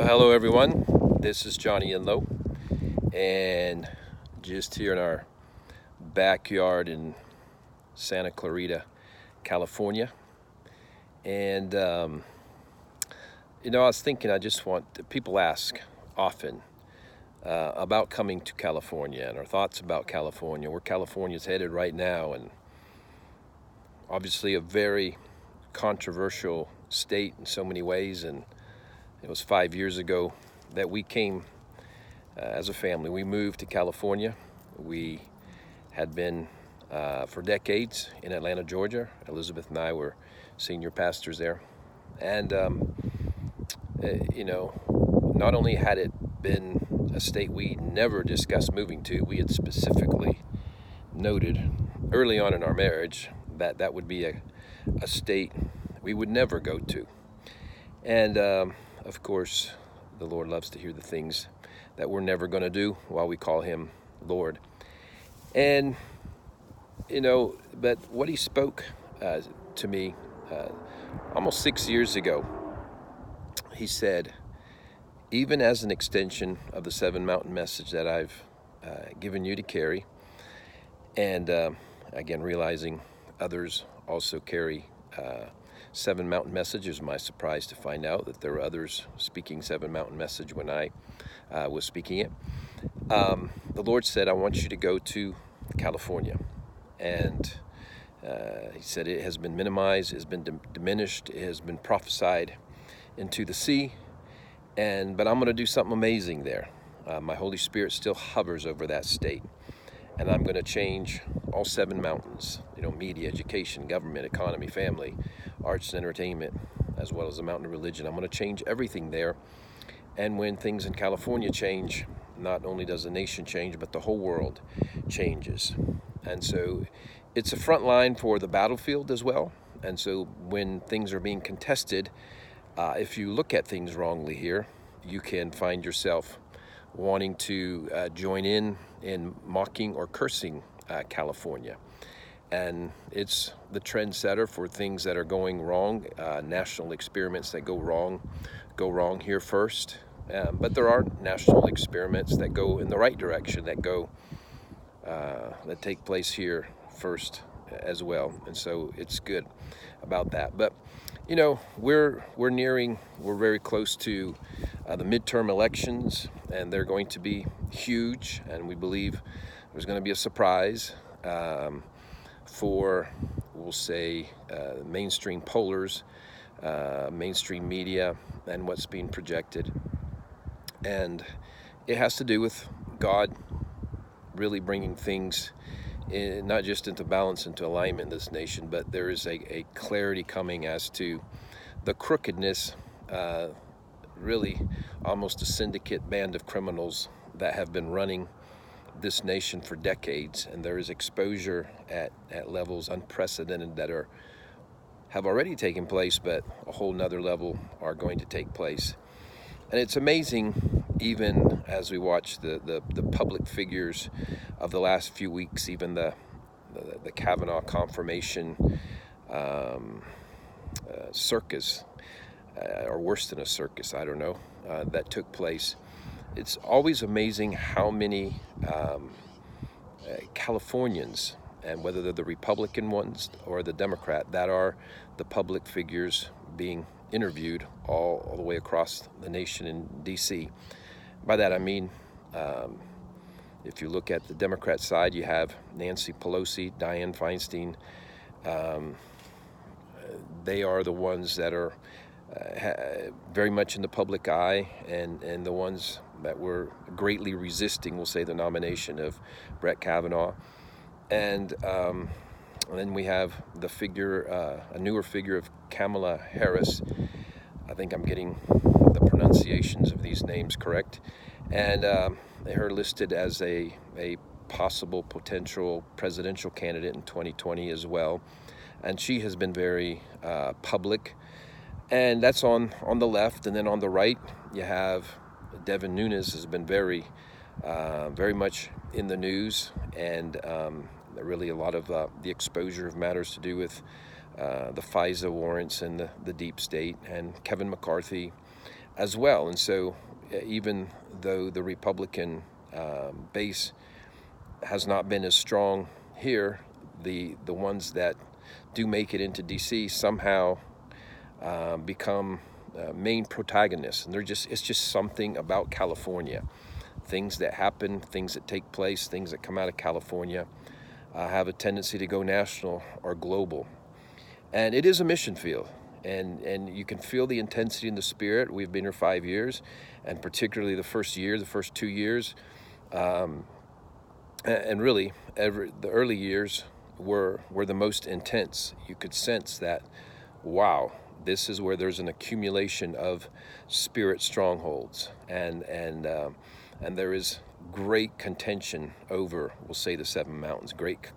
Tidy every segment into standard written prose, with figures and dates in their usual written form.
Well, hello everyone. This is Johnny Enlow, and just here in our backyard in Santa Clarita, California. And I was thinking, people ask often about coming to California and our thoughts about California, where California's headed right now, and obviously a very controversial state in so many ways. And it was 5 years ago that we came as a family. We moved to California. We had been for decades in Atlanta, Georgia. Elizabeth and I were senior pastors there. And, not only had it been a state we never discussed moving to, we had specifically noted early on in our marriage that that would be a state we would never go to. And of course, the Lord loves to hear the things that we're never going to do while we call him Lord. And, but what he spoke to me almost 6 years ago, he said, even as an extension of the Seven Mountain message that I've given you to carry, and again, realizing others also carry Seven Mountain message, is my surprise to find out that there were others speaking Seven Mountain message when I was speaking it. The Lord said, I want you to go to California. And he said it has been minimized, it has been diminished, it has been prophesied into the sea. But I'm going to do something amazing there. My Holy Spirit still hovers over that state. And I'm going to change all seven mountains, media, education, government, economy, family, arts and entertainment, as well as the mountain of religion. I'm going to change everything there. And when things in California change, not only does the nation change, but the whole world changes. And so it's a front line for the battlefield as well. And so when things are being contested, if you look at things wrongly here, you can find yourself wanting to join in mocking or cursing California. And it's the trendsetter for things that are going wrong, national experiments that go wrong here first. But there are national experiments that go in the right direction, that take place here first as well. And so it's good about that. But we're very close to the midterm elections, and they're going to be huge, and we believe there's going to be a surprise for, we'll say, mainstream pollers, mainstream media, and what's being projected. And it has to do with God really bringing things not just into balance, into alignment in this nation, but there is a clarity coming as to the crookedness, really almost a syndicate band of criminals that have been running this nation for decades. And there is exposure at levels unprecedented that have already taken place, but a whole nother level are going to take place. And it's amazing, even as we watch the public figures of the last few weeks, even the Kavanaugh confirmation circus, or worse than a circus, I don't know, that took place. It's always amazing how many Californians, and whether they're the Republican ones or the Democrat, that are the public figures being interviewed all the way across the nation in D.C. By that I mean, if you look at the Democrat side, you have Nancy Pelosi, Dianne Feinstein. They are the ones that are very much in the public eye, and the ones that were greatly resisting, we'll say, the nomination of Brett Kavanaugh. And then we have the figure, a newer figure of Kamala Harris. I think I'm getting the pronunciations of these names correct. And her listed as a possible potential presidential candidate in 2020 as well. And she has been very public. And that's on the left. And then on the right, you have Devin Nunes has been very much in the news, and really a lot of the exposure of matters to do with the FISA warrants and the deep state, and Kevin McCarthy, as well. And so even though the Republican base has not been as strong here, the ones that do make it into DC somehow become main protagonists. And it's just something about California. Things that happen, things that take place, things that come out of California have a tendency to go national or global. And it is a mission field. And you can feel the intensity in the spirit. We've been here 5 years, and particularly the first 2 years, and really the early years were the most intense. You could sense that, wow, this is where there's an accumulation of spirit strongholds, and there is great contention over, we'll say, the Seven Mountains, great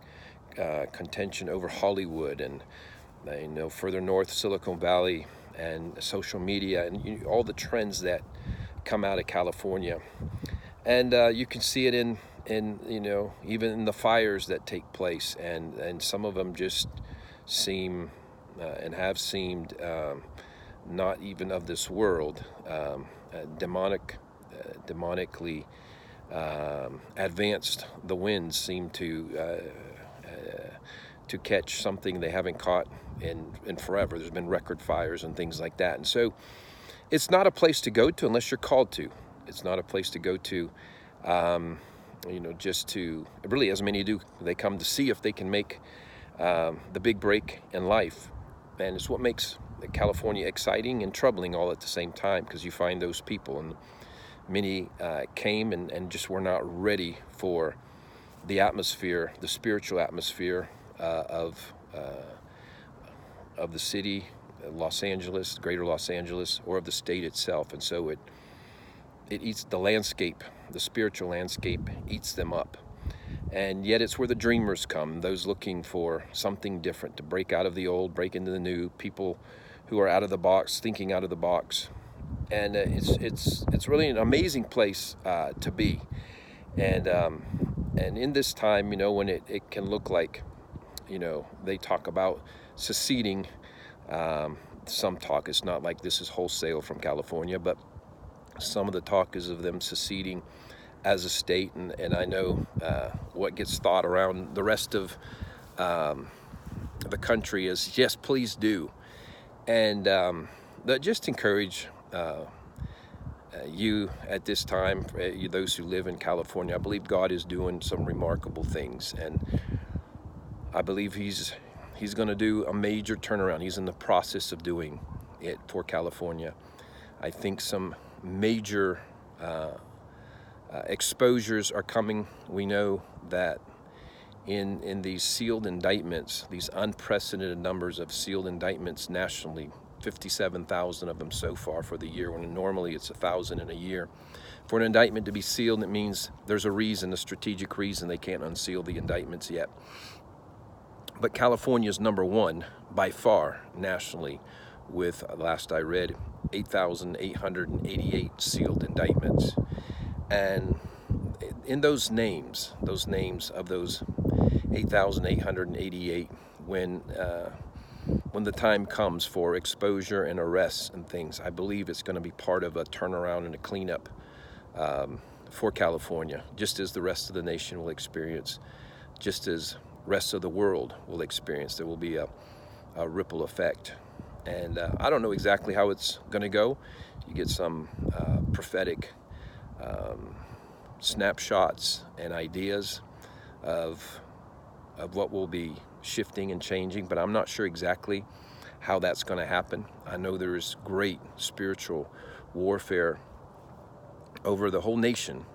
contention over Hollywood, and further north, Silicon Valley, and social media, and all the trends that come out of California. And you can see it in even in the fires that take place, and some of them just seem and have seemed not even of this world, demonically advanced. The winds seem to catch something they haven't caught in forever. There's been record fires and things like that. And so it's not a place to go to unless you're called to. It's not a place to go to, just to, really, as many do, they come to see if they can make the big break in life. And it's what makes California exciting and troubling all at the same time, because you find those people, and many came and just were not ready for the atmosphere, the spiritual atmosphere of the city, Los Angeles, greater Los Angeles, or of the state itself. And so it eats the landscape, the spiritual landscape eats them up. And yet it's where the dreamers come, those looking for something different, to break out of the old, break into the new, people who are out of the box, thinking out of the box. And it's really an amazing place to be. And in this time, when it can look like, they talk about seceding. Some talk, it's not like this is wholesale from California, but some of the talk is of them seceding as a state. And I know what gets thought around the rest of the country is, yes, please do. And just encourage you at this time, those who live in California. I believe God is doing some remarkable things, and I believe he's going to do a major turnaround. He's in the process of doing it for California. I think some major exposures are coming. We know that in these sealed indictments, these unprecedented numbers of sealed indictments nationally, 57,000 of them so far for the year, when normally it's 1,000 in a year. For an indictment to be sealed, it means there's a reason, a strategic reason they can't unseal the indictments yet. But California is number one by far nationally, with, last I read, 8,888 sealed indictments. And in those names of those 8,888, when the time comes for exposure and arrests and things, I believe it's going to be part of a turnaround and a cleanup for California, just as the rest of the nation will experience, just as rest of the world will experience. There will be a ripple effect. And I don't know exactly how it's going to go. You get some prophetic snapshots and ideas of what will be shifting and changing, but I'm not sure exactly how that's going to happen. I know there is great spiritual warfare over the whole nation,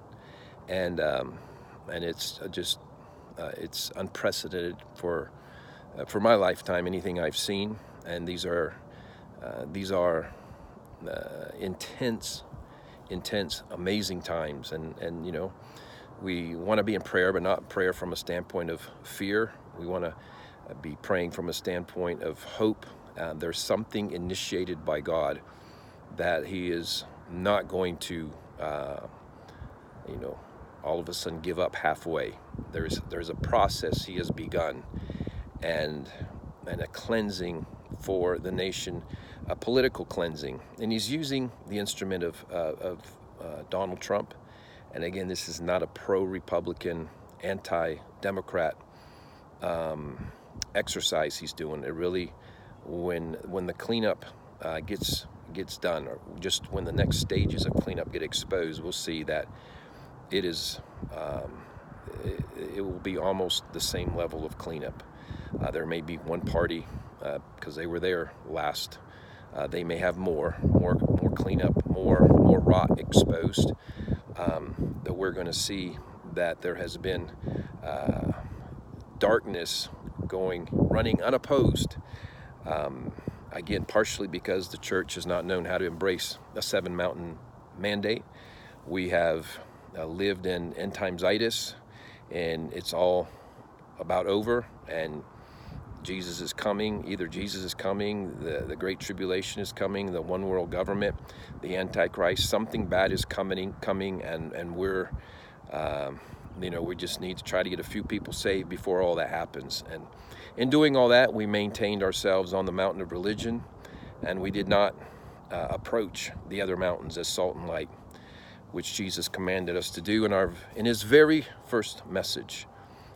and it's just it's unprecedented for my lifetime, anything I've seen. And these are intense, amazing times. And we want to be in prayer, but not prayer from a standpoint of fear. We want to be praying from a standpoint of hope. There's something initiated by God that He is not going to, all of a sudden give up halfway. There's a process He has begun, and a cleansing for the nation a political cleansing, and he's using the instrument of Donald Trump. And again, this is not a pro-Republican, anti-Democrat exercise he's doing. It really, when the cleanup gets done, or just when the next stages of cleanup get exposed, we'll see that it is it will be almost the same level of cleanup. There may be one party, because they were there last, they may have more cleanup, more rot exposed. That we're going to see that there has been darkness running unopposed. Again, partially because the church has not known how to embrace a 7-mountain mandate. We have lived in end times-itis, and it's all about over, and Jesus is coming. Either Jesus is coming, the Great Tribulation is coming, the one world government, the Antichrist, something bad is coming, and we're, we just need to try to get a few people saved before all that happens. And in doing all that, we maintained ourselves on the mountain of religion, and we did not approach the other mountains as salt and light, which Jesus commanded us to do in his very first message.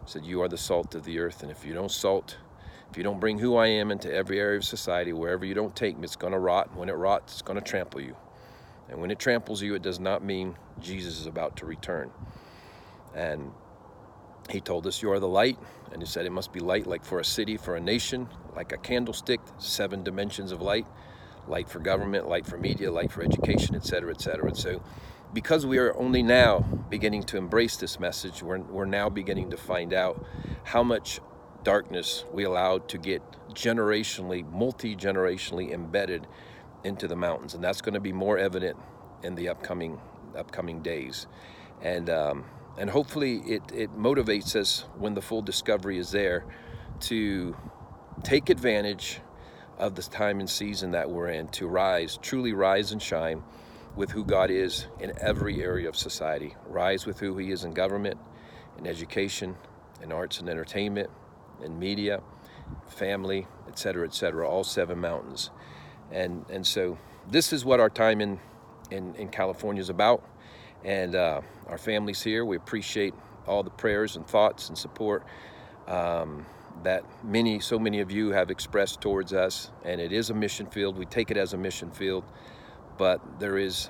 He said, "You are the salt of the earth, and if you don't bring who I am into every area of society, wherever you don't take me, it's going to rot. And when it rots, it's going to trample you. And when it tramples you, it does not mean Jesus is about to return." And he told us, "You are the light." And he said it must be light like for a city, for a nation, like a candlestick, 7 dimensions of light. Light for government, light for media, light for education, etc., etc. And so because we are only now beginning to embrace this message, we're now beginning to find out how much darkness we allowed to get generationally, multi-generationally embedded into the mountains. And that's going to be more evident in the upcoming days. And hopefully it motivates us when the full discovery is there to take advantage of this time and season that we're in, to truly rise and shine with who God is in every area of society. Rise with who he is in government, in education, in arts and entertainment, in media, family, etc., etc., all 7 mountains. And so this is what our time in California is about. And our families here, we appreciate all the prayers and thoughts and support that so many of you have expressed towards us. And it is a mission field. We take it as a mission field, but there is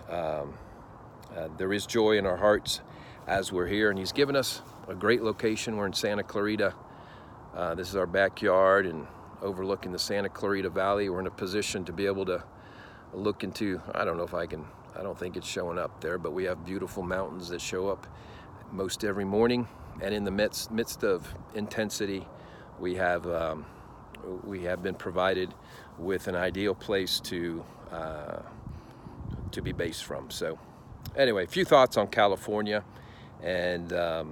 joy in our hearts as we're here. And he's given us a great location. We're in Santa Clarita. This is our backyard and overlooking the Santa Clarita Valley. We're in a position to be able to look into, I don't think it's showing up there, but we have beautiful mountains that show up most every morning. And in the midst of intensity, we have been provided with an ideal place to be based from. So anyway, a few thoughts on California, and I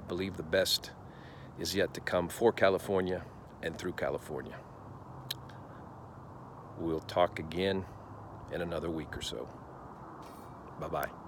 believe the best is yet to come for California and through California. We'll talk again in another week or so. Bye-bye.